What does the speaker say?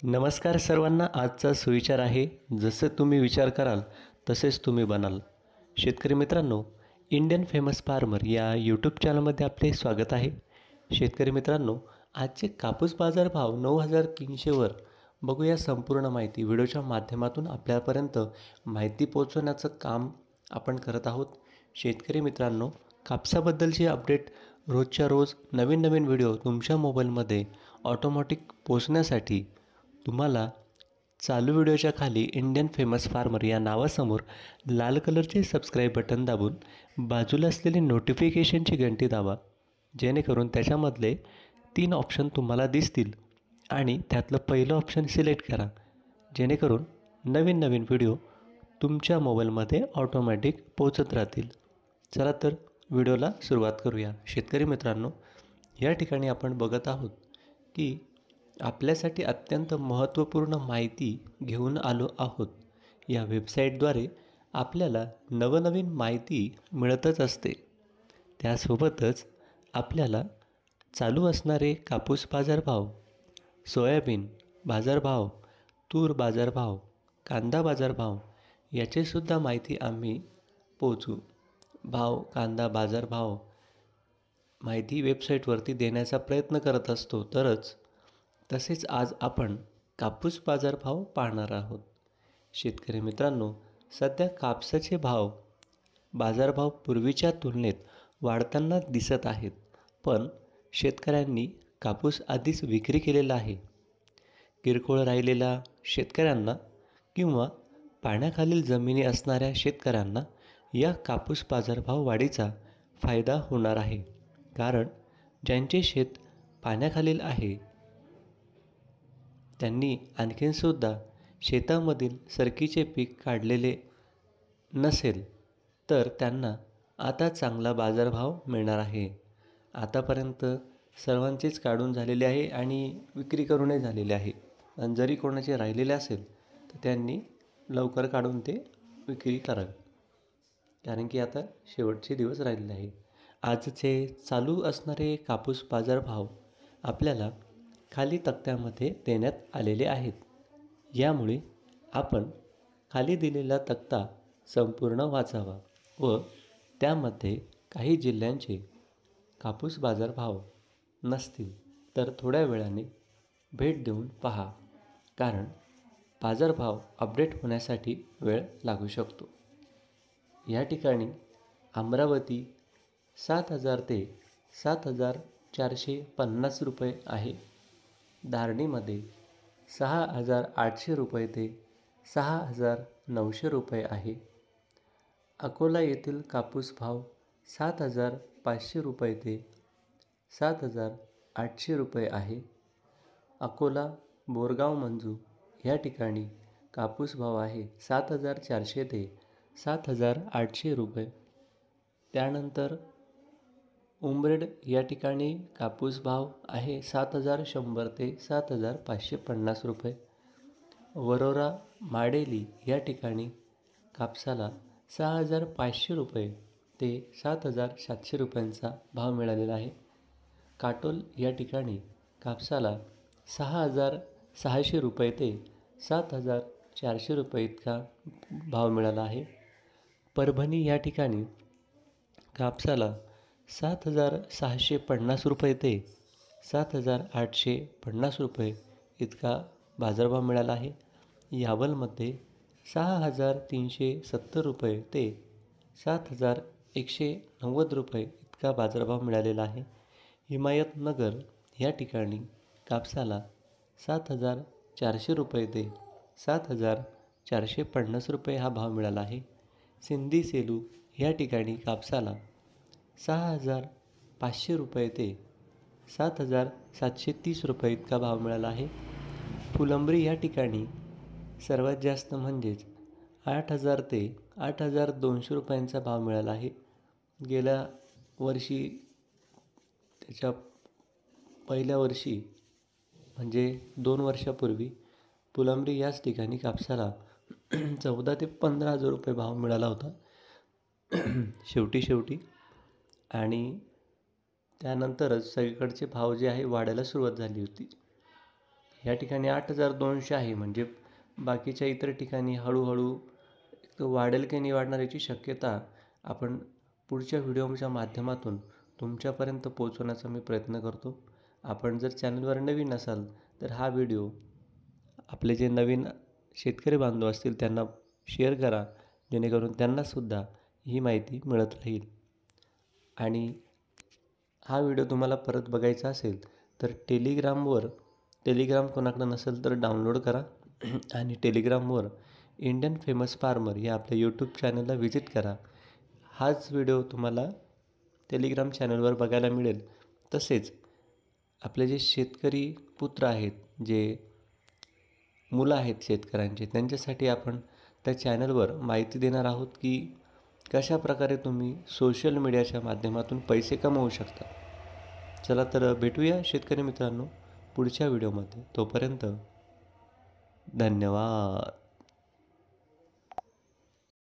नमस्कार सर्वांना. आजचा सुविचार आहे, जसं तुम्ही विचार कराल तसेच तुम्ही बनाल. शेतकरी मित्रांनो, इंडियन फेमस फार्मर या यूट्यूब चॅनलमध्ये आपले स्वागत आहे. शेतकरी मित्रांनो, आजचे कापूस बाजार भाव 9,300वर बघूया संपूर्ण माहिती. व्हिडिओच्या माध्यमातून आपल्यापर्यंत माहिती पोहोचवण्याचं काम आपण करत आहोत. शेतकरी मित्रांनो, कापसाबद्दलची अपडेट रोजच्या रोज नवीन व्हिडिओ तुमच्या मोबाईलमध्ये ऑटोमॅटिक पोचण्यासाठी तुम्हाला चालू व्हिडिओच्या खाली इंडियन फेमस फार्मर या नावासमोर लाल कलरचे सबस्क्राईब बटन दाबून बाजूला असलेली नोटिफिकेशनची घंटी दाबा, जेणेकरून त्याच्यामधले 3 ऑप्शन तुम्हाला दिसतील आणि त्यातलं पहिलं ऑप्शन सिलेक्ट करा, जेणेकरून नवीन व्हिडिओ तुमच्या मोबाईलमध्ये ऑटोमॅटिक पोचत राहतील. चला तर व्हिडिओला सुरुवात करूया. शेतकरी मित्रांनो, या ठिकाणी आपण बघत आहोत की आपल्यासाठी अत्यंत महत्त्वपूर्ण माहिती घेऊन आलो आहोत. या वेबसाईटद्वारे आपल्याला नवनवीन माहिती मिळतच असते. त्यासोबतच आपल्याला चालू असणारे कापूस बाजारभाव, सोयाबीन बाजारभाव, तूर बाजारभाव, कांदा बाजारभाव याचीसुद्धा माहिती आम्ही पोहोचू. कांदा बाजारभाव माहिती वेबसाईटवरती देण्याचा प्रयत्न करत असतो. तसेच आज आपण कापूस बाजारभाव पाहणार आहोत. शेतकरी मित्रांनो, सध्या कापसाचे बाजारभाव पूर्वीच्या तुलनेत वाढताना दिसत आहेत. पण शेतकऱ्यांनी कापूस आधीच विक्री केलेला आहे. किरकोळ राहिलेल्या शेतकऱ्यांना किंवा पाण्याखालील जमिनी असणाऱ्या शेतकऱ्यांना या कापूस बाजारभाव वाढीचा फायदा होणार आहे. कारण ज्यांचे शेत पाण्याखालील आहे त्यांनी आणखीनसुद्धा शेतामधील सरकीचे पीक काढलेले नसेल तर त्यांना आता चांगला बाजारभाव मिळणार आहे. आतापर्यंत सर्वांचेच काढून झालेले आहे आणि विक्री करूनही झालेले आहे. आणि जरी कोणाचे राहिलेले असेल तर त्यांनी लवकर काढून ते विक्री करावे, कारण की आता शेवटचे दिवस राहिलेले आहे. आजचे चालू असणारे कापूस बाजारभाव आपल्याला खाली तक्त्यामध्ये देण्यात आलेले आहेत. यामुळे आपण खाली दिलेला तक्ता संपूर्ण वाचावा व त्यामध्ये काही जिल्ह्यांचे कापूस बाजारभाव नसतील तर थोड्या वेळाने भेट देऊन पहा, कारण बाजारभाव अपडेट होण्यासाठी वेळ लागू शकतो. या ठिकाणी अमरावती 7,000 ते 7,450 रुपये आहे. धारणीमध्ये 6,800 रुपये ते 6,900 रुपये आहे. अकोला येथील कापूस भाव 7,500 रुपये ते 7,800 रुपये आहे. अकोला बोरगाव मंजू या ठिकाणी कापूस भाव आहे 7,400 ते 7,800 रुपये. त्यानंतर उमरेड या ठिकाणी कापूस भाव आहे 7,100 ते 7,550 रुपये. वरोरा माडेली या ठिकाणी कापसाला 6,500 रुपये ते 7,700 रुपयांचा भाव मिळालेला आहे. काटोल या ठिकाणी कापसाला 6,600 रुपये ते 7,400 रुपये इतका भाव मिळाला आहे. परभणी या ठिकाणी कापसाला 7,650 रुपये ते 7,850 रुपये इतका बाजारभाव मिळाला आहे. यावलमध्ये 6,370 रुपये ते 7,190 रुपये इतका बाजारभाव मिळालेला आहे. हिमायतनगर या ठिकाणी कापसाला 7,400 रुपये ते 7,450 रुपये हा भाव मिळाला आहे. सिंदी सेलू या ठिकाणी कापसाला 6,500 रुपये ते 7,730 रुपये इतका भाव मिळाला आहे. फुलंब्री या ठिकाणी सर्वात जास्त म्हणजेच 8,000 ते 8,200 रुपयांचा भाव मिळाला आहे. गेल्या वर्षी त्याच्या पहिल्या वर्षी म्हणजे 2 वर्षापूर्वी फुलंब्री याच ठिकाणी कापसाला 14,000 ते 15,000 रुपये भाव मिळाला होता शेवटी आणि त्यानंतरच सगळीकडचे भाव जे आहे वाढायला सुरुवात झाली होती. या ठिकाणी 8,200 आहे, म्हणजे बाकीच्या इतर ठिकाणी हळूहळू वाढेल की नाही वाढणार याची शक्यता आपण पुढच्या व्हिडिओच्या माध्यमातून तुमच्यापर्यंत पोहोचवण्याचा मी प्रयत्न करतो. आपण जर चॅनलवर नवीन असाल तर हा व्हिडिओ आपले जे नवीन शेतकरी बांधव असतील त्यांना शेअर करा, जेणेकरून त्यांनासुद्धा ही माहिती मिळत राहील. आणि हा व्हिडिओ तुम्हाला परत बघायचा असेल तर टेलिग्राम कोणाकडं नसेल तर डाउनलोड करा आणि टेलिग्रामवर इंडियन फेमस फार्मर या आपल्या यूट्यूब चॅनलला व्हिजिट करा. हाच व्हिडिओ तुम्हाला टेलिग्राम चॅनलवर बघायला मिळेल. तसेच आपले जे शेतकरी पुत्र आहेत, जे मुलं आहेत शेतकऱ्यांचे, त्यांच्यासाठी आपण त्या चॅनलवर माहिती देणार आहोत की कशाप्रकारे तुम्ही सोशल मीडियाच्या माध्यमातून पैसे कमवू शकता. चला तर भेटूया शेतकरी मित्रांनो पुढच्या व्हिडिओमध्ये. तोपर्यंत धन्यवाद.